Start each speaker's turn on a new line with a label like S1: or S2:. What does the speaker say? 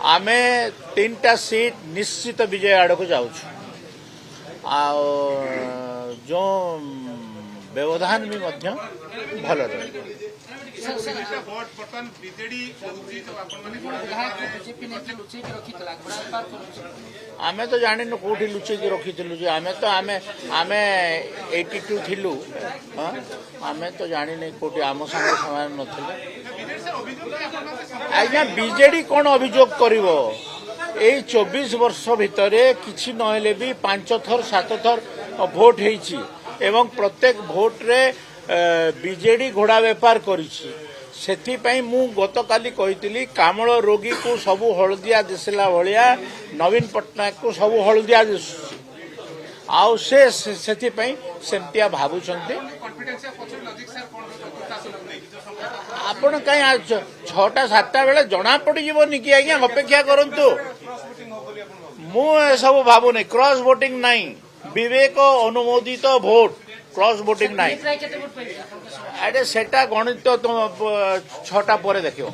S1: आमे 3टा सीट निश्चित विजय आड़ को जाऊँ जो व्यवधान भी भल रहे आमे तो जानी कौटी लुचेकी रखी आमे तो आमे आमे 82 थिलु आमे तो जानी कौटी आम संगे समान नथिले आज्ञा बीजेडी कौन अभियोग करिवो एई 24 वर्ष भितरे किछि नहेले भी 5 थर 7 थर भोट हेछि एवं प्रत्येक भोट रे बीजेडी घोड़ा व्यापार करिछि सेथिपाई मु गतकाली कहितली कामल रोगी को सबु हलदिया दिसला भलिया नवीन पटनायक को सबु हलदिया दिसुछि आउ सेथिपाई सेमतिया भाबुछन्ते आपण कहीं 6टा 7टा बेले जना पड़ जीवनी कि आज्ञा अपेक्षा करंतु मु सब भावुनी क्रॉस वोटिंग नहीं विवेक अनुमोदित भोट क्रॉस वोटिंग नहीं अरे सेटा गणित 6टा पर देखियो।